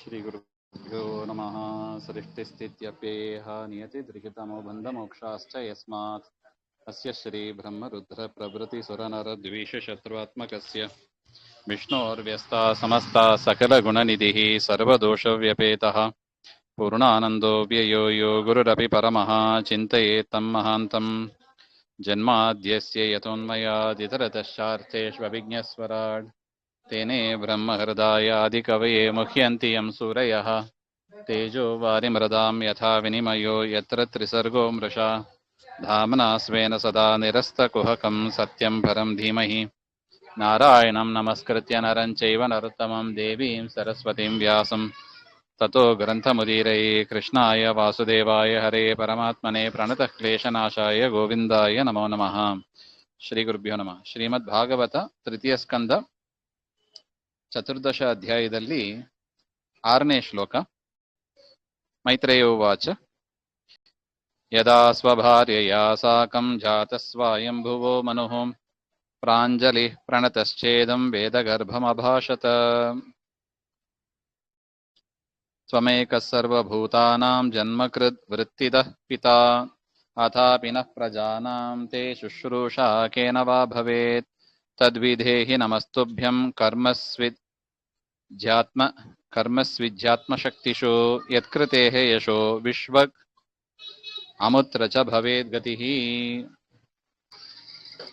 श्रीगुरुभ्यो नमः। सृष्टिस्थित्यप्ययेह नियतिर्लिखितमो बन्धमोक्षाश्च यस्मात् अस्य श्रीब्रह्मरुद्रप्रभृतिसुरनरद्वीषशत्रुत्मकस्य विष्णोर्व्यस्ता समस्ता सकलगुणनिधिः सर्वदोषव्यपेतः पूर्णानन्दो व्ययो यो गुरुरपि परमः चिन्तयेत् तं महान्तम् जन्माद्यस्य यतोन्मयादितरतश्चार्थेष्वभिज्ञस्वराट् तेने ब्रह्महृदायादिकवये मुह्यन्ति यं सूरयः तेजो वारिमृदां यथा विनिमयो यत्र त्रिसर्गो मृषा धाम्ना स्वेन सदा निरस्तकुहकं सत्यं परं धीमहि नारायणं नमस्कृत्य नरं चैव नरोत्तमं देवीं सरस्वतीं व्यासं ततो ग्रन्थमुदीरये कृष्णाय वासुदेवाय हरे परमात्मने प्रणतक्लेशनाशाय गोविन्दाय नमो नमः। ಶ್ರೀಗುರುಭ್ಯೋ ನಮಃ. ಶ್ರೀಮದ್ಭಾಗವತ ತೃತೀಯ ಸ್ಕಂದ ಚತುರ್ದಶ ಅಧ್ಯಾಯದಲ್ಲಿ 6ನೇ ಶ್ಲೋಕ. ಮೈತ್ರೇಯ ಉವಾಚ ಯದಾ ಸ್ವಭಾರ್ಯಯಾ ಸಾಕಂ ಜಾತಃ ಸ್ವಯಂಭುವೋ ಮನುಃ ಪ್ರಾಂಜಲಿಃ ಪ್ರಣತಶ್ಚೇದಂ ವೇದಗರ್ಭಮಭಾಷತ ತ್ವಮೇಕಃ ಸರ್ವಭೂತಾನಾಂ ಜನ್ಮಕೃದ್ ವೃತ್ತಿದಃ ಪಿತಾ ಅಥಾಪಿ ನಃ ಪ್ರಜಾನಾಂ ತೇ ಶುಶ್ರೂಷಾ ಕೇನ ವಾ ಭವೇತ್ ತದ್ವಿಧೇಹಿ ನಮಸ್ತುಭ್ಯಂ ಕರ್ಮಸ್ವಿಜ್ಯಾತ್ಮಶಕ್ತಿಷು ಯತ್ಕೃತೇಃ ಯಶೋ ವಿಶ್ವಕ್ ಅಮುತ್ರ ಚ ಭವೇದ್ ಗತಿಃ.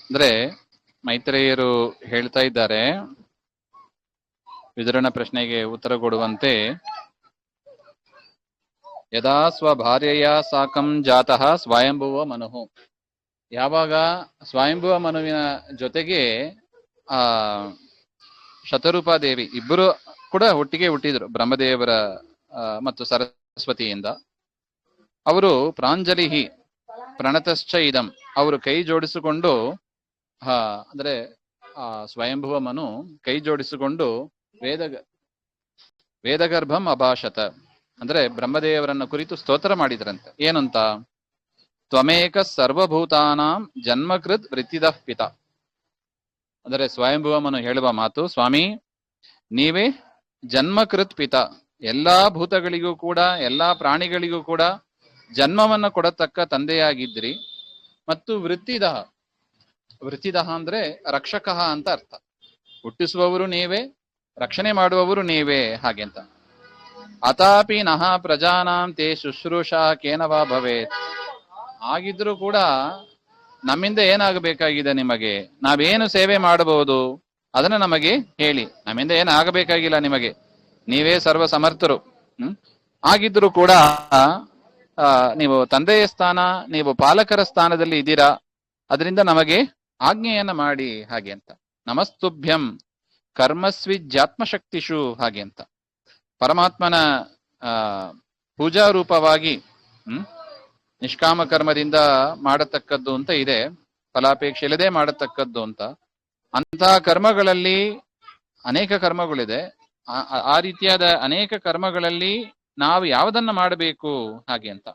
ಅಂದ್ರೆ ಮೈತ್ರೇಯರು ಹೇಳ್ತಾ ಇದ್ದಾರೆ, ವಿದುರನ ಪ್ರಶ್ನೆಗೆ ಉತ್ತರ ಕೊಡುವಂತೆ, ಯದಾ ಸ್ವಭಾರ್ಯೆಯ ಸಾಕಂ ಜಾತಃ ಸ್ವಯಂಭುವ ಮನುಃ. ಯಾವಾಗ ಸ್ವಯಂಭುವ ಮನುವಿನ ಜೊತೆಗೆ ಶತರೂಪಾದೇವಿ ಇಬ್ಬರು ಕೂಡ ಒಟ್ಟಿಗೆ ಹುಟ್ಟಿದ್ರು, ಬ್ರಹ್ಮದೇವರ ಮತ್ತು ಸರಸ್ವತಿಯಿಂದ. ಅವರು ಪ್ರಾಂಜಲಿಹಿ ಪ್ರಣತಶ್ಚ ಇದಂ, ಅವರು ಕೈ ಜೋಡಿಸಿಕೊಂಡು ಅಂದ್ರೆ ಸ್ವಯಂಭುವ ಮನು ಕೈ ಜೋಡಿಸಿಕೊಂಡು ವೇದಗರ್ಭಂ ಅಭಾಷತ, ಅಂದ್ರೆ ಬ್ರಹ್ಮದೇವರನ್ನ ಕುರಿತು ಸ್ತೋತ್ರ ಮಾಡಿದ್ರಂತೆ. ಏನಂತ? ತ್ವಮೇಕ ಸರ್ವಭೂತಾನಾಂ ಜನ್ಮಕೃತ್ ವೃತ್ತಿದಃ ಪಿತ. ಅಂದರೆ ಸ್ವಯಂಭುವಮನು ಹೇಳುವ ಮಾತು, ಸ್ವಾಮಿ ನೀವೇ ಜನ್ಮಕೃತ್ ಪಿತ, ಎಲ್ಲಾ ಭೂತಗಳಿಗೂ ಕೂಡ ಎಲ್ಲಾ ಪ್ರಾಣಿಗಳಿಗೂ ಕೂಡ ಜನ್ಮವನ್ನ ಕೊಡತಕ್ಕ ತಂದೆಯಾಗಿದ್ರಿ. ಮತ್ತು ವೃತ್ತಿದಃ ಅಂದ್ರೆ ರಕ್ಷಕಃ ಅಂತ ಅರ್ಥ. ಹುಟ್ಟಿಸುವವರು ನೀವೇ, ರಕ್ಷಣೆ ಮಾಡುವವರು ನೀವೇ, ಹಾಗೆ ಅಂತ. ಅಥಾಪಿ ನಃ ಪ್ರಜಾನಾಂ ತೇ ಶುಶ್ರೂಷಾ ಕೇನವಾ ಭವೇತ್. ಆಗಿದ್ರೂ ಕೂಡ ನಮ್ಮಿಂದ ಏನಾಗಬೇಕಾಗಿದೆ ನಿಮಗೆ, ನಾವೇನು ಸೇವೆ ಮಾಡಬಹುದು ಅದನ್ನ ನಮಗೆ ಹೇಳಿ. ನಮ್ಮಿಂದ ಏನಾಗಬೇಕಾಗಿಲ್ಲ ನಿಮಗೆ, ನೀವೇ ಸರ್ವ ಸಮರ್ಥರು. ಆಗಿದ್ರೂ ಕೂಡ ನೀವು ತಂದೆಯ ಸ್ಥಾನ, ನೀವು ಪಾಲಕರ ಸ್ಥಾನದಲ್ಲಿ ಇದ್ದೀರಾ, ಅದರಿಂದ ನಮಗೆ ಆಜ್ಞೆಯನ್ನ ಮಾಡಿ, ಹಾಗೆ ಅಂತ. ನಮಸ್ತುಭ್ಯಂ ಕರ್ಮಸ್ವಿಜ್ಯಾತ್ಮಶಕ್ತಿಷು, ಹಾಗೆ ಅಂತ. ಪರಮಾತ್ಮನ ಪೂಜಾ ರೂಪವಾಗಿ ನಿಷ್ಕಾಮ ಕರ್ಮದಿಂದ ಮಾಡತಕ್ಕದ್ದು ಅಂತ ಇದೆ, ಫಲಾಪೇಕ್ಷೆ ಇಲ್ಲದೆ ಮಾಡತಕ್ಕದ್ದು ಅಂತ. ಅಂತಹ ಕರ್ಮಗಳಲ್ಲಿ ಅನೇಕ ಕರ್ಮಗಳಿದೆ. ಆ ರೀತಿಯಾದ ಅನೇಕ ಕರ್ಮಗಳಲ್ಲಿ ನಾವು ಯಾವುದನ್ನ ಮಾಡಬೇಕು, ಹಾಗೆ ಅಂತ.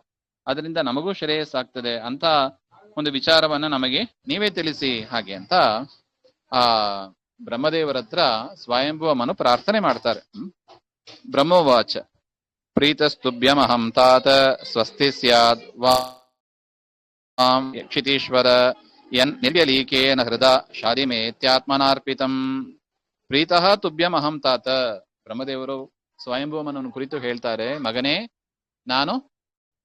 ಅದರಿಂದ ನಮಗೂ ಶ್ರೇಯಸ್ಸಾಗ್ತದೆ ಅಂತ ಒಂದು ವಿಚಾರವನ್ನ ನಮಗೆ ನೀವೇ ತಿಳಿಸಿ, ಹಾಗೆ ಅಂತ ಬ್ರಹ್ಮದೇವರ ಹತ್ರ ಸ್ವಯಂಭುವ ಮನು ಪ್ರಾರ್ಥನೆ ಮಾಡ್ತಾರೆ. ಬ್ರಹ್ಮೋವಾಚ ಪ್ರೀತಸ್ತುಭ್ಯಮಹಂ ತಾತ ಸ್ವಸ್ತಿ ಸ್ಯಾದ್ ವಾಂ ಕ್ಷಿತೀಶ್ವರ ಯನ್ ನಿರ್ವ್ಯಲೀಕೇನ ಹೃದ ಶಾದಿಮೇತ್ಯಾತ್ಮನಾರ್ಪಿತಂ. ಪ್ರೀತಃ ತುಭ್ಯಮಹಂ ತಾತ. ಬ್ರಹ್ಮದೇವರು ಸ್ವಯಂಭೂಮನನ್ನು ಕುರಿತು ಹೇಳ್ತಾರೆ, ಮಗನೇ ನಾನು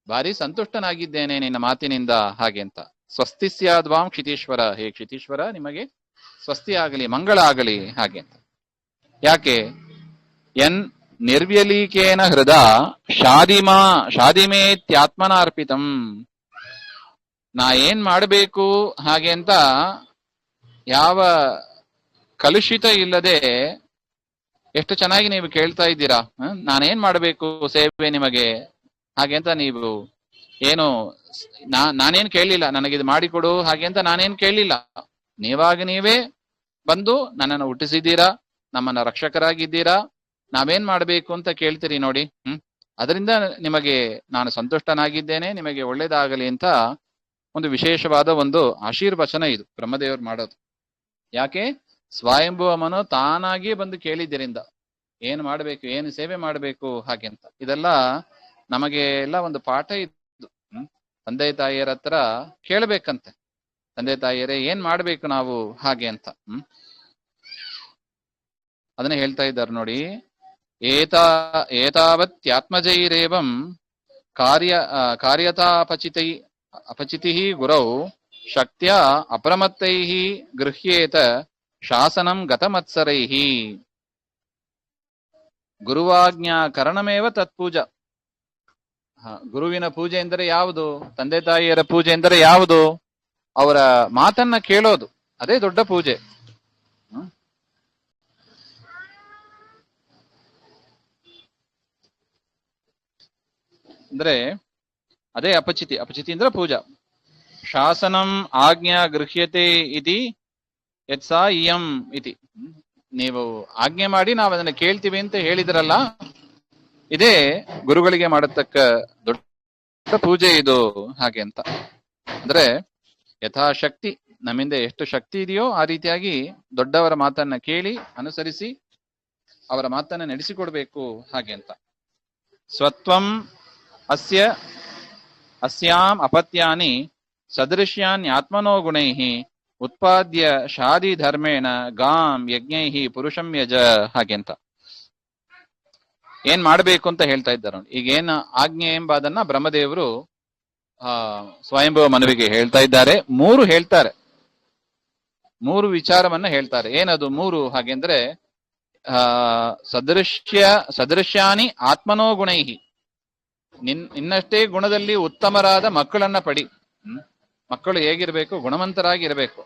ಭಾರಿ ಸಂತುಷ್ಟನಾಗಿದ್ದೇನೆ ನಿನ್ನ ಮಾತಿನಿಂದ, ಹಾಗೆ ಅಂತ. ಸ್ವಸ್ತಿ ಸ್ಯಾದ್ವಾಂ ಕ್ಷಿತೀಶ್ವರ, ಹೇ ಕ್ಷಿತೀಶ್ವರ ನಿಮಗೆ ಸ್ವಸ್ತಿ ಆಗಲಿ, ಮಂಗಳ ಆಗಲಿ, ಹಾಗೆ ಅಂತ. ಯಾಕೆ? ಎನ್ ನಿರ್ವ್ಯಲೀಕೇನ ಹೃದ ಶಾದಿಮೇತ್ಯಾತ್ಮನಾರ್ಪಿತಂ. ನಾ ಏನ್ ಮಾಡಬೇಕು ಹಾಗೆ ಅಂತ ಯಾವ ಕಲುಷಿತ ಇಲ್ಲದೆ, ಎಷ್ಟು ಚೆನ್ನಾಗಿ ನೀವು ಕೇಳ್ತಾ ಇದ್ದೀರಾ, ನಾನೇನ್ ಮಾಡಬೇಕು ಸೇವೆ ನಿಮಗೆ, ಹಾಗೆ ಅಂತ. ನೀವು ಏನು ನಾನೇನ್ ಕೇಳಲಿಲ್ಲ, ನನಗಿದು ಮಾಡಿಕೊಡು ಹಾಗೆ ಅಂತ ನಾನೇನ್ ಕೇಳಲಿಲ್ಲ. ನೀವಾಗ ನೀವೇ ಬಂದು ನನ್ನನ್ನು ಹುಟ್ಟಿಸಿದ್ದೀರಾ, ನಮ್ಮನ್ನ ರಕ್ಷಕರಾಗಿದ್ದೀರಾ, ನಾವೇನ್ ಮಾಡ್ಬೇಕು ಅಂತ ಕೇಳ್ತೀರಿ ನೋಡಿ. ಅದರಿಂದ ನಿಮಗೆ ನಾನು ಸಂತುಷ್ಟನಾಗಿದ್ದೇನೆ, ನಿಮಗೆ ಒಳ್ಳೇದಾಗಲಿ ಅಂತ ಒಂದು ವಿಶೇಷವಾದ ಒಂದು ಆಶೀರ್ವಚನ ಇದು ಬ್ರಹ್ಮದೇವರು ಮಾಡೋದು. ಯಾಕೆ? ಸ್ವಯಂಭುವ ಮನು ತಾನಾಗಿಯೇ ಬಂದು ಕೇಳಿದ್ದರಿಂದ. ಏನು ಮಾಡಬೇಕು, ಏನು ಸೇವೆ ಮಾಡಬೇಕು ಹಾಗೆ ಅಂತ. ಇದೆಲ್ಲ ನಮಗೆ ಎಲ್ಲ ಒಂದು ಪಾಠ ಇದ್ದು ತಂದೆ ತಾಯಿಯರ ಹತ್ರ ಕೇಳಬೇಕಂತೆ. ತಂದೆ ತಾಯಿಯರೇ ಏನ್ ಮಾಡ್ಬೇಕು ನಾವು ಹಾಗೆ ಅಂತ. ಅದನ್ನ ಹೇಳ್ತಾ ಇದ್ದಾರೆ ನೋಡಿ. ಏತಾವತ್ಯಾತ್ಮಜೈರೇವಂ ಅಪಚಿತಿ ಗುರೌ ಶಕ್ತ್ಯ ಅಪ್ರಮತ್ತೈ ಗೃಹ್ಯೇತ ಶಾಸನಂ ಗತಮತ್ಸರೈ. ಗುರುವಾಜ್ಞಾಕರಣಮೇವ ತತ್ಪೂಜಾ. ಗುರುವಿನ ಪೂಜೆ ಎಂದರೆ ಯಾವುದು? ತಂದೆ ತಾಯಿಯರ ಪೂಜೆ ಎಂದರೆ ಯಾವುದು? ಅವರ ಮಾತನ್ನ ಕೇಳೋದು, ಅದೇ ದೊಡ್ಡ ಪೂಜೆ. ಅಂದ್ರೆ ಅದೇ ಅಪಚಿತಿ. ಅಪಚಿತಿ ಅಂದ್ರೆ ಪೂಜಾ. ಶಾಸನಂ ಆಜ್ಞಾ ಗೃಹ್ಯತೆ ಇತಿ ಯತ್ಸಾ ಇಯಂ ಇತಿ. ನೀವು ಆಜ್ಞೆ ಮಾಡಿ ನಾವು ಅದನ್ನ ಕೇಳ್ತೀವಿ ಅಂತ ಹೇಳಿದ್ರಲ್ಲ, ಇದೇ ಗುರುಗಳಿಗೆ ಮಾಡತಕ್ಕ ದೊಡ್ಡ ಪೂಜೆ ಇದು ಹಾಗೆ ಅಂತ. ಅಂದ್ರೆ ಯಥಾಶಕ್ತಿ ನಮ್ಮಿಂದ ಎಷ್ಟು ಶಕ್ತಿ ಇದೆಯೋ ಆ ರೀತಿಯಾಗಿ ದೊಡ್ಡವರ ಮಾತನ್ನ ಕೇಳಿ ಅನುಸರಿಸಿ ಅವರ ಮಾತನ್ನ ನಡೆಸಿಕೊಡ್ಬೇಕು ಹಾಗೆ ಅಂತ. ಸ್ವತ್ವಂ ಅಸ್ಯಾಂ ಅಪತ್ಯಾನಿ ಸದೃಶ್ಯಾನ್ಯಾತ್ಮನೋ ಗುಣೈಃ ಉತ್ಪಾದ್ಯ ಶಾದಿ ಧರ್ಮೇಣ ಗಾಂ ಯಜ್ಞೈಃ ಪುರುಷಂ ಯಜ ಹಾಗೆ ಅಂತ. ಏನ್ ಮಾಡ್ಬೇಕು ಅಂತ ಹೇಳ್ತಾ ಇದ್ದಾರೆ ನೋಡಿ. ಈಗ ಏನ್ ಆಜ್ಞೆ ಎಂಬ ಅದನ್ನ ಬ್ರಹ್ಮದೇವರು ಸ್ವಯಂಭವ ಮನುವಿಗೆ ಹೇಳ್ತಾ ಇದ್ದಾರೆ. ಹೇಳ್ತಾರೆ, 3 ವಿಚಾರವನ್ನ ಹೇಳ್ತಾರೆ. ಏನದು 3 ಹಾಗೆಂದ್ರೆ ಸದೃಶ್ಯಾನಿ ಆತ್ಮನೋ ಗುಣೈಹಿ. ನಿನ್ನಷ್ಟೇ ಗುಣದಲ್ಲಿ ಉತ್ತಮರಾದ ಮಕ್ಕಳನ್ನ ಪಡಿ. ಮಕ್ಕಳು ಹೇಗಿರ್ಬೇಕು? ಗುಣವಂತರಾಗಿ ಇರಬೇಕು.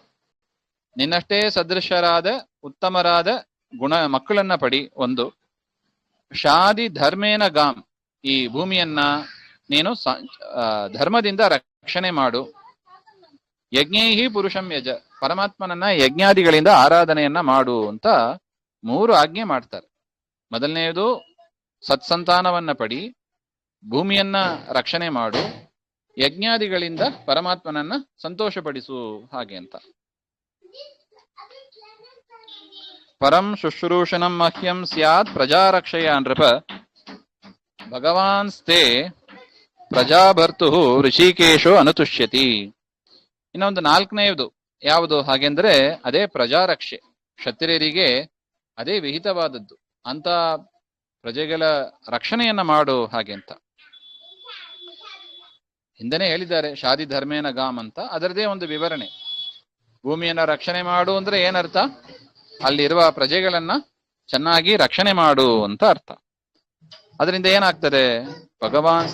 ನಿನ್ನಷ್ಟೇ ಸದೃಶರಾದ ಉತ್ತಮರಾದ ಮಕ್ಕಳನ್ನ ಪಡಿ. ಒಂದು. ಶಾದಿ ಧರ್ಮೇನ ಗಾಂ. ಈ ಭೂಮಿಯನ್ನ ನೀನು ಧರ್ಮದಿಂದ ರಕ್ಷಣೆ ಮಾಡು. ಯಜ್ಞೈಹಿ ಪುರುಷಂ ಯಜ. ಪರಮಾತ್ಮನನ್ನ ಯಜ್ಞಾದಿಗಳಿಂದ ಆರಾಧನೆಯನ್ನ ಮಾಡು ಅಂತ 3 ಆಜ್ಞೆ ಮಾಡ್ತಾರೆ. ಮೊದಲನೆಯದು ಸತ್ಸಂತಾನವನ್ನ ಪಡಿ, ಭೂಮಿಯನ್ನ ರಕ್ಷಣೆ ಮಾಡು, ಯಜ್ಞಾದಿಗಳಿಂದ ಪರಮಾತ್ಮನನ್ನ ಸಂತೋಷಪಡಿಸು ಹಾಗೆ ಅಂತ. ಪರಂ ಶುಶ್ರೂಷಣಂ ಮಹ್ಯಂ ಸ್ಯಾತ್ ಪ್ರಜಾರಕ್ಷಯ ನೃಪ ಭಗವಾನ್ಸ್ತೆ ಪ್ರಜಾಭರ್ತು ಋಷಿಕೇಶೋ ಅನುತುಷ್ಯತಿ. ಇನ್ನೊಂದು 4ನೇದು ಯಾವುದು ಹಾಗೆಂದ್ರೆ ಅದೇ ಪ್ರಜಾರಕ್ಷೆ. ಕ್ಷತ್ರಿಯರಿಗೆ ಅದೇ ವಿಹಿತವಾದದ್ದು. ಅಂತ ಪ್ರಜೆಗಳ ರಕ್ಷಣೆಯನ್ನ ಮಾಡು ಹಾಗೆ ಅಂತ. ಹಿಂದೆನೇ ಹೇಳಿದ್ದಾರೆ ಶಾದಿ ಧರ್ಮೇನ ಗಾಮ್ ಅಂತ. ಅದರದೇ ಒಂದು ವಿವರಣೆ. ಭೂಮಿಯನ್ನ ರಕ್ಷಣೆ ಮಾಡು ಅಂದ್ರೆ ಏನರ್ಥ? ಅಲ್ಲಿರುವ ಪ್ರಜೆಗಳನ್ನ ಚೆನ್ನಾಗಿ ರಕ್ಷಣೆ ಮಾಡು ಅಂತ ಅರ್ಥ. ಅದರಿಂದ ಏನಾಗ್ತದೆ? ಭಗವಾನ್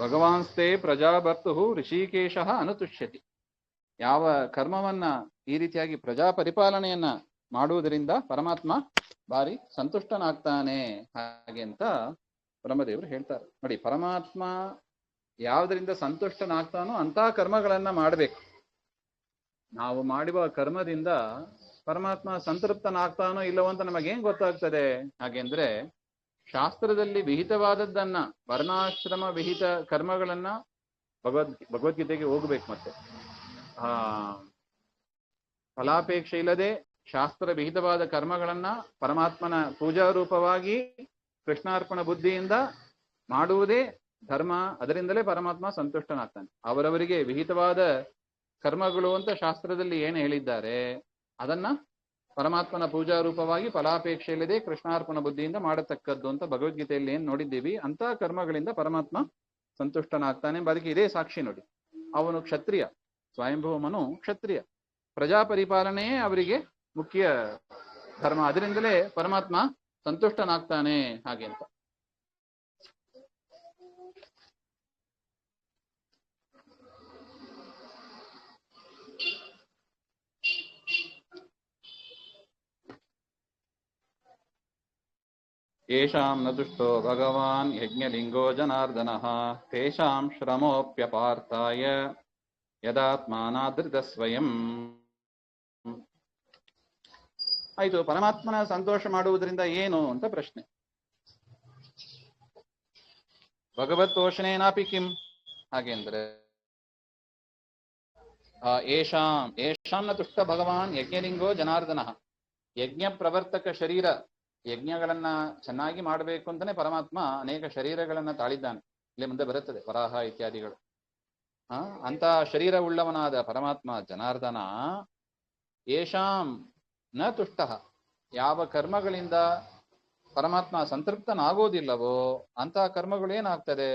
ಭಗವಾನ್ಸ್ತೆ ಪ್ರಜಾಭರ್ತು ಋಷಿಕೇಶ ಅನುತುಷ್ಯತಿ. ಯಾವ ಕರ್ಮವನ್ನ ಈ ರೀತಿಯಾಗಿ ಪ್ರಜಾ ಪರಿಪಾಲನೆಯನ್ನ ಮಾಡುವುದರಿಂದ ಪರಮಾತ್ಮ ಬಾರಿ ಸಂತುಷ್ಟನಾಗ್ತಾನೆ ಹಾಗೆ ಅಂತ ಬ್ರಹ್ಮದೇವರು ಹೇಳ್ತಾರೆ ನೋಡಿ. ಪರಮಾತ್ಮ ಯಾವುದರಿಂದ ಸಂತುಷ್ಟನಾಗ್ತಾನೋ ಅಂತ ಕರ್ಮಗಳನ್ನ ಮಾಡಬೇಕು. ನಾವು ಮಾಡುವ ಕರ್ಮದಿಂದ ಪರಮಾತ್ಮ ಸಂತೃಪ್ತನಾಗ್ತಾನೋ ಇಲ್ಲವೋ ಅಂತ ನಮಗೇನ್ ಗೊತ್ತಾಗ್ತದೆ? ಹಾಗೆಂದ್ರೆ ಶಾಸ್ತ್ರದಲ್ಲಿ ವಿಹಿತವಾದದ್ದನ್ನ, ವರ್ಣಾಶ್ರಮ ವಿಹಿತ ಕರ್ಮಗಳನ್ನ ಭಗವದ್ಗೀತೆಗೆ ಹೋಗ್ಬೇಕು. ಮತ್ತೆ ಫಲಾಪೇಕ್ಷೆ ಇಲ್ಲದೆ ಶಾಸ್ತ್ರ ವಿಹಿತವಾದ ಕರ್ಮಗಳನ್ನ ಪರಮಾತ್ಮನ ಪೂಜಾ ರೂಪವಾಗಿ ಕೃಷ್ಣಾರ್ಪಣ ಬುದ್ಧಿಯಿಂದ ಮಾಡುವುದೇ ಧರ್ಮ. ಅದರಿಂದಲೇ ಪರಮಾತ್ಮ ಸಂತುಷ್ಟನಾಗ್ತಾನೆ. ಅವರವರಿಗೆ ವಿಹಿತವಾದ ಕರ್ಮಗಳು ಅಂತ ಶಾಸ್ತ್ರದಲ್ಲಿ ಏನು ಹೇಳಿದ್ದಾರೆ ಅದನ್ನ ಪರಮಾತ್ಮನ ಪೂಜಾ ರೂಪವಾಗಿ ಫಲಾಪೇಕ್ಷೆ ಇಲ್ಲದೆ ಕೃಷ್ಣಾರ್ಪಣ ಬುದ್ಧಿಯಿಂದ ಮಾಡತಕ್ಕದ್ದು ಅಂತ ಭಗವದ್ಗೀತೆಯಲ್ಲಿ ಏನ್ ನೋಡಿದ್ದೀವಿ. ಅಂತ ಕರ್ಮಗಳಿಂದ ಪರಮಾತ್ಮ ಸಂತುಷ್ಟನಾಗ್ತಾನೆ. ಅದಕ್ಕೆ ಇದೇ ಸಾಕ್ಷಿ ನೋಡಿ. ಅವನು ಕ್ಷತ್ರಿಯ, ಸ್ವಯಂಭವ ಮನು ಕ್ಷತ್ರಿಯ. ಪ್ರಜಾ ಪರಿಪಾಲನೆಯೇ ಅವರಿಗೆ ಮುಖ್ಯ ಧರ್ಮ. ಅದರಿಂದಲೇ ಪರಮಾತ್ಮ ಸಂತುಷ್ಟನಾಗ್ತಾನೆ ಹಾಗೆ ಅಂತ. ಯೇಷಾಂ ನ ತುಷ್ಟೋ ಭಗವಾನ್ ಯಜ್ಞಲಿಂಗೋ ಜನಾರ್ದನಃ ತೇಷಾಂ ಶ್ರಮೋಪ್ಯಪಾರ್ಥಾಯ ಯದಾತ್ಮಾನಾದೃತ ಸ್ವಯಂ. ಆಯ್ತು, ಪರಮಾತ್ಮನ ಸಂತೋಷ ಮಾಡುವುದರಿಂದ ಏನು ಅಂತ ಪ್ರಶ್ನೆ. ಭಗವತ್ತೋಷಣೇನಾಪಿ ಕಿಂ, ಹಾಗೆಂದ್ರೆ ಯೇಷಾಂ ನ ತುಷ್ಟ ಭಗವಾನ್ ಯಜ್ಞಲಿಂಗೋ ಜನಾರ್ದನಃ. ಯಜ್ಞ ಪ್ರವರ್ತಕ ಶರೀರ, ಯಜ್ಞಗಳನ್ನ ಚೆನ್ನಾಗಿ ಮಾಡಬೇಕು ಅಂತಾನೆ ಪರಮಾತ್ಮ ಅನೇಕ ಶರೀರಗಳನ್ನ ತಾಳಿದ್ದಾನೆ. ಇಲ್ಲಿ ಮುಂದೆ ಬರುತ್ತದೆ ವರಾಹ ಇತ್ಯಾದಿಗಳು. ಅಂತ ಶರೀರ ಉಳ್ಳವನಾದ ಪರಮಾತ್ಮ ಜನಾರ್ದನ ಯೇಷಾಂ ನ ತುಷ್ಟ, ಯಾವ ಕರ್ಮಗಳಿಂದ ಪರಮಾತ್ಮ ಸಂತೃಪ್ತನಾಗೋದಿಲ್ಲವೋ ಅಂತಹ ಕರ್ಮಗಳು ಏನಾಗ್ತದೆ?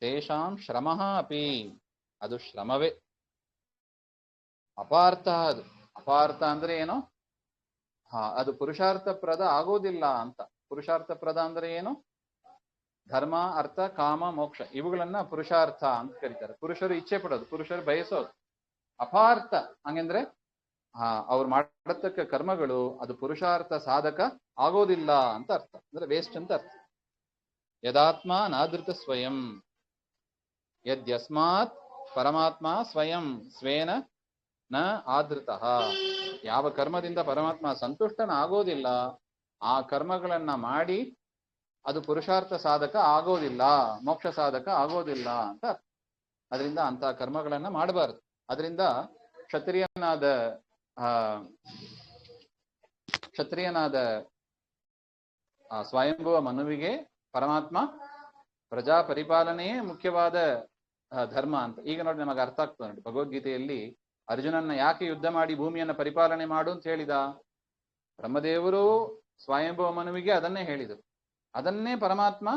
ತೇಷಾಂ ಶ್ರಮಃ ಅಪಿ, ಅದು ಶ್ರಮವೇ. ಅಪಾರ್ಥ, ಅದು ಅಪಾರ್ಥ ಅಂದ್ರೆ ಏನು? ಅದು ಪುರುಷಾರ್ಥಪ್ರದ ಆಗೋದಿಲ್ಲ ಅಂತ. ಪುರುಷಾರ್ಥಪ್ರದ ಅಂದ್ರೆ ಏನು? ಧರ್ಮ, ಅರ್ಥ, ಕಾಮ, ಮೋಕ್ಷ ಇವುಗಳನ್ನ ಪುರುಷಾರ್ಥ ಅಂತ ಕರೀತಾರೆ. ಪುರುಷರು ಇಚ್ಛೆ ಪಡೋದು, ಪುರುಷರು ಬಯಸೋದು. ಅಪಾರ್ಥ ಹಂಗಂದ್ರೆ ಅವ್ರು ಮಾಡತಕ್ಕ ಕರ್ಮಗಳು ಅದು ಪುರುಷಾರ್ಥ ಸಾಧಕ ಆಗೋದಿಲ್ಲ ಅಂತ ಅರ್ಥ, ಅಂದ್ರೆ ವೇಸ್ಟ್ ಅಂತ ಅರ್ಥ. ಯದಾತ್ಮ ನಾದೃತ ಸ್ವಯಂ, ಯದ್ಯಸ್ಮಾತ್ ಪರಮಾತ್ಮ ಸ್ವಯಂ ಸ್ವೇನ ನ ಆದೃತಃ. ಯಾವ ಕರ್ಮದಿಂದ ಪರಮಾತ್ಮ ಸಂತುಷ್ಟನಾಗೋದಿಲ್ಲ ಆ ಕರ್ಮಗಳನ್ನ ಮಾಡಿ ಅದು ಪುರುಷಾರ್ಥ ಸಾಧಕ ಆಗೋದಿಲ್ಲ, ಮೋಕ್ಷ ಸಾಧಕ ಆಗೋದಿಲ್ಲ ಅಂತ. ಅದರಿಂದ ಅಂತಹ ಕರ್ಮಗಳನ್ನ ಮಾಡಬಾರದು. ಅದರಿಂದ ಕ್ಷತ್ರಿಯನಾದ ಸ್ವಯಂಭುವ ಮನುವಿಗೆ ಪರಮಾತ್ಮ ಪ್ರಜಾ ಪರಿಪಾಲನೆಯೇ ಮುಖ್ಯವಾದ ಧರ್ಮ ಅಂತ. ಈಗ ನೋಡಿ ನಮಗೆ ಅರ್ಥ ಆಗ್ತದೆ. ನೋಡಿ, ಭಗವದ್ಗೀತೆಯಲ್ಲಿ ಅರ್ಜುನನ್ನ ಯಾಕೆ ಯುದ್ಧ ಮಾಡಿ ಭೂಮಿಯನ್ನ ಪರಿಪಾಲನೆ ಮಾಡು ಅಂತ ಹೇಳಿದ? ಬ್ರಹ್ಮದೇವರು ಸ್ವಯಂಭುವ ಮನುವಿಗೆ ಅದನ್ನೇ ಹೇಳಿದರು. ಅದನ್ನೇ ಪರಮಾತ್ಮ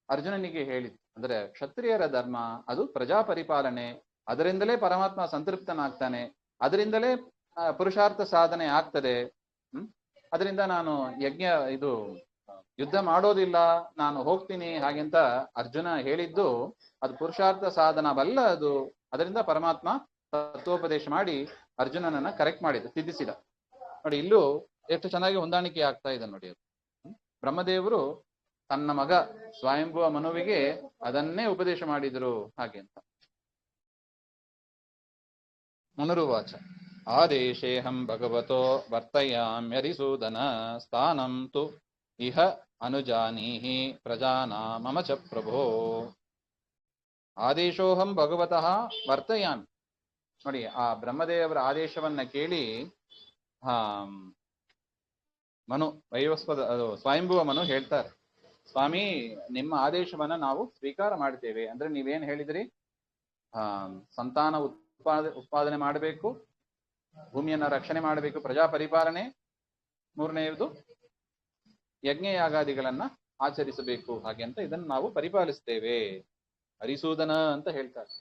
ಅರ್ಜುನನಿಗೆ ಹೇಳಿದ್ರು. ಅಂದ್ರೆ ಕ್ಷತ್ರಿಯರ ಧರ್ಮ ಅದು ಪ್ರಜಾ ಪರಿಪಾಲನೆ, ಅದರಿಂದಲೇ ಪರಮಾತ್ಮ ಸಂತೃಪ್ತನಾಗ್ತಾನೆ, ಅದರಿಂದಲೇ ಪುರುಷಾರ್ಥ ಸಾಧನೆ ಆಗ್ತದೆ. ಅದರಿಂದ ನಾನು ಯುದ್ಧ ಮಾಡೋದಿಲ್ಲ, ನಾನು ಹೋಗ್ತೀನಿ ಹಾಗೆಂತ ಅರ್ಜುನ ಹೇಳಿದ್ದು ಅದು ಪುರುಷಾರ್ಥ ಸಾಧನವಲ್ಲ ಅದು. ಅದರಿಂದ ಪರಮಾತ್ಮ ತತ್ವೋಪದೇಶ ಮಾಡಿ ಅರ್ಜುನನನ್ನ ಕರೆಕ್ಟ್ ಮಾಡಿದ, ತಿದ್ದಿಸಿದ. ನೋಡಿ, ಇಲ್ಲೂ ಎಷ್ಟು ಚೆನ್ನಾಗಿ ಹೊಂದಾಣಿಕೆ ಆಗ್ತಾ ಇದೆ ನೋಡಿ. ಅದು ಬ್ರಹ್ಮದೇವರು ತನ್ನ ಮಗ ಸ್ವಯಂಭುವ ಮನುವಿಗೆ ಅದನ್ನೇ ಉಪದೇಶ ಮಾಡಿದ್ರು ಹಾಗೆ ಅಂತ. ಮನುರುವಾಚ ಆದೇಶೇಹಂ ಭಗವತೋ ವರ್ತಯಾಮ್ಯರಿಸೂದನ ಸ್ಥಾನಂ ತು ಇಹ ಅನುಜಾನೀಹಿ ಪ್ರಜಾನಾ ಮಮ ಚ ಪ್ರಭೋ. ಆದೇಶೋಹಂ ಭಗವತಃ ವರ್ತಯಾಮಿ. ನೋಡಿ, ಆ ಬ್ರಹ್ಮದೇವರ ಆದೇಶವನ್ನ ಕೇಳಿ ಸ್ವಯಂಭುವ ಮನು ಹೇಳ್ತಾರೆ, ಸ್ವಾಮಿ ನಿಮ್ಮ ಆದೇಶವನ್ನ ನಾವು ಸ್ವೀಕಾರ ಮಾಡ್ತೇವೆ. ಅಂದ್ರೆ ನೀವೇನ್ ಹೇಳಿದ್ರಿ? ಸಂತಾನ ಉತ್ಪಾದನೆ ಮಾಡಬೇಕು, ಭೂಮಿಯನ್ನ ರಕ್ಷಣೆ ಮಾಡಬೇಕು, ಪ್ರಜಾ ಪರಿಪಾಲನೆ, ಮೂರನೆಯದು ಯಜ್ಞಯಾಗಾದಿಗಳನ್ನ ಆಚರಿಸಬೇಕು ಹಾಗೆ ಅಂತ ಇದನ್ನು ನಾವು ಪರಿಪಾಲಿಸ್ತೇವೆ. ಹರಿಸೂದನ ಅಂತ ಹೇಳ್ತಾರೆ.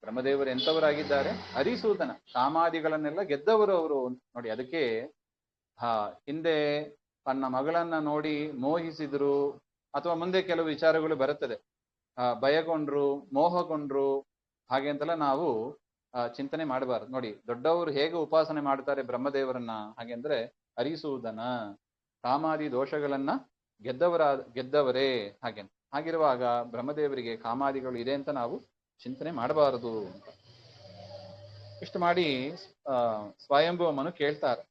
ಬ್ರಹ್ಮದೇವರು ಎಂಥವರಾಗಿದ್ದಾರೆ? ಹರಿಸೂದನ, ಕಾಮಾದಿಗಳನ್ನೆಲ್ಲ ಗೆದ್ದವರು ಅವರು. ನೋಡಿ, ಅದಕ್ಕೆ ಹಿಂದೆ ತನ್ನ ಮಗಳನ್ನ ನೋಡಿ ಮೋಹಿಸಿದ್ರು, ಅಥವಾ ಮುಂದೆ ಕೆಲವು ವಿಚಾರಗಳು ಬರುತ್ತದೆ, ಭಯಗೊಂಡ್ರು, ಮೋಹಗೊಂಡ್ರು ಹಾಗೆ ಅಂತೆಲ್ಲ ನಾವು ಚಿಂತನೆ ಮಾಡಬಾರದು. ನೋಡಿ, ದೊಡ್ಡವರು ಹೇಗೆ ಉಪಾಸನೆ ಮಾಡ್ತಾರೆ ಬ್ರಹ್ಮದೇವರನ್ನ, ಹಾಗೆಂದ್ರೆ ಹರಿಸೂದನ, ಕಾಮಾದಿ ದೋಷಗಳನ್ನ ಗೆದ್ದವರೇ ಹಾಗೆ. ಹಾಗಿರುವಾಗ ಬ್ರಹ್ಮದೇವರಿಗೆ ಕಾಮಾದಿಗಳು ಇದೆ ಅಂತ ನಾವು ಚಿಂತನೆ ಮಾಡಬಾರದು ಅಂತ. ಇಷ್ಟು ಮಾಡಿ ಸ್ವಯಂಭುವ ಮನು ಕೇಳ್ತಾರೆ,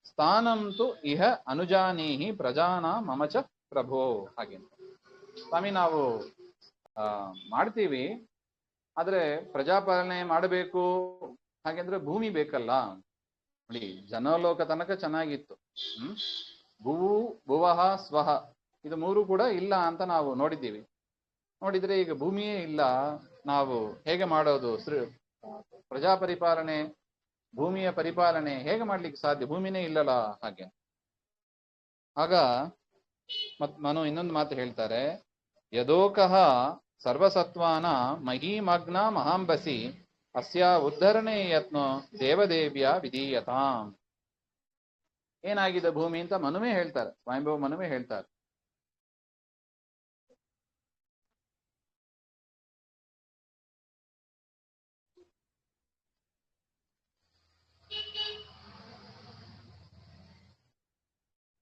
ಸ್ಥಾನಂತು ಇಹ ಅನುಜಾನೀಹಿ ಪ್ರಜಾನ ಮಮಚ ಪ್ರಭೋ ಹಾಗೆ. ಸ್ವಾಮಿ, ನಾವು ಮಾಡ್ತೀವಿ, ಆದ್ರೆ ಪ್ರಜಾಪಾಲನೆ ಮಾಡಬೇಕು ಹಾಗೆಂದ್ರೆ ಭೂಮಿ ಬೇಕಲ್ಲ. ನೋಡಿ, ಜನಲೋಕ ತನಕ ಚೆನ್ನಾಗಿತ್ತು. ಭುವಃ ಸ್ವಹ ಇದು ಮೂರು ಕೂಡ ಇಲ್ಲ ಅಂತ ನಾವು ನೋಡಿದ್ದೀವಿ. ನೋಡಿದ್ರೆ ಈಗ ಭೂಮಿಯೇ ಇಲ್ಲ, ನಾವು ಹೇಗೆ ಮಾಡೋದು? ಪ್ರಜಾ ಪರಿಪಾಲನೆ, ಭೂಮಿಯ ಪರಿಪಾಲನೆ ಹೇಗೆ ಮಾಡ್ಲಿಕ್ಕೆ ಸಾಧ್ಯ? ಭೂಮಿನೇ ಇಲ್ಲಲ್ಲ ಹಾಗೆ. ಆಗ ಮನು ಇನ್ನೊಂದು ಮಾತು ಹೇಳ್ತಾರೆ, ಯದೋಕಃ ಸರ್ವಸತ್ವಾನ ಮಹೀಮಗ್ನ ಮಹಾಂಬಸಿ ಅಸ್ಯ ಉದ್ಧರಣೆ ಯತ್ನೋ ದೇವದೇವ್ಯ ವಿಧೀಯತಾಂ. ಏನಾಗಿದೆ ಭೂಮಿ ಅಂತ ಮನುವೇ ಹೇಳ್ತಾರೆ, ಸ್ವಯಂಭವ ಮನುವೇ ಹೇಳ್ತಾರೆ.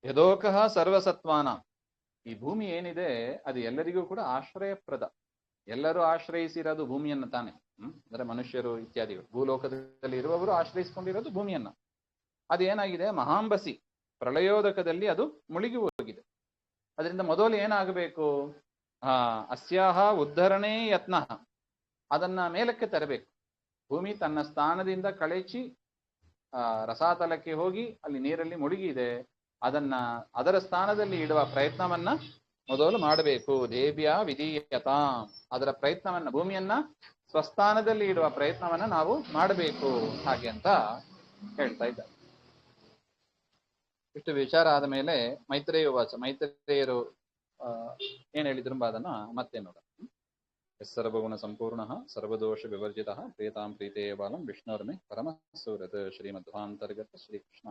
ಯದೋಕಃ ಸರ್ವಸತ್ವಾನ, ಈ ಭೂಮಿ ಏನಿದೆ ಅದು ಎಲ್ಲರಿಗೂ ಕೂಡ ಆಶ್ರಯಪ್ರದ. ಎಲ್ಲರೂ ಆಶ್ರಯಿಸಿರೋದು ಭೂಮಿಯನ್ನ ತಾನೆ. ಅಂದ್ರೆ ಮನುಷ್ಯರು ಇತ್ಯಾದಿಗಳು ಭೂಲೋಕದಲ್ಲಿ ಇರುವವರು ಆಶ್ರಯಿಸಿಕೊಂಡಿರೋದು ಭೂಮಿಯನ್ನ. ಅದೇನಾಗಿದೆ, ಮಹಾಂಬಸಿ ಪ್ರಳಯೋದಕದಲ್ಲಿ ಅದು ಮುಳುಗಿ ಹೋಗಿದೆ. ಅದರಿಂದ ಮೊದಲು ಏನಾಗಬೇಕು, ಅಸ್ಯಾಹ ಉದ್ಧರಣೆ ಯತ್ನ, ಅದನ್ನ ಮೇಲಕ್ಕೆ ತರಬೇಕು. ಭೂಮಿ ತನ್ನ ಸ್ಥಾನದಿಂದ ಕಳಚಿ ರಸಾತಲಕ್ಕೆ ಹೋಗಿ ಅಲ್ಲಿ ನೀರಲ್ಲಿ ಮುಳುಗಿ ಇದೆ. ಅದರ ಸ್ಥಾನದಲ್ಲಿ ಇಡುವ ಪ್ರಯತ್ನವನ್ನ ಮೊದಲು ಮಾಡಬೇಕು. ದೇವ್ಯ ವಿಧೀಯತಾಂ, ಅದರ ಪ್ರಯತ್ನವನ್ನ, ಭೂಮಿಯನ್ನ ಸ್ವಸ್ಥಾನದಲ್ಲಿ ಇಡುವ ಪ್ರಯತ್ನವನ್ನ ನಾವು ಮಾಡಬೇಕು ಹಾಗೆ ಅಂತ ಹೇಳ್ತಾ ಇದ್ದಾರೆ. ಇಷ್ಟು ವಿಚಾರ ಆದ ಮೇಲೆ ಮೈತ್ರೇಯ ವಾಚ, ಮೈತ್ರೇಯರು ಏನ್ ಹೇಳಿದ್ರು ಅದನ್ನ ಮತ್ತೆ ನೋಡ. ಸರ್ವಗುಣ ಸಂಪೂರ್ಣ ಸರ್ವದೋಷ ವಿವರ್ಜಿತ ಪ್ರಿಯತಾಂ ಪ್ರೀತೇ ಬಾಲಂ ವಿಷ್ಣುರ್ಮೆ ಪರಮ ಸುಹೃತ್ ಶ್ರೀಮಧ್ವಾಂತರ್ಗತ ಶ್ರೀಕೃಷ್ಣ.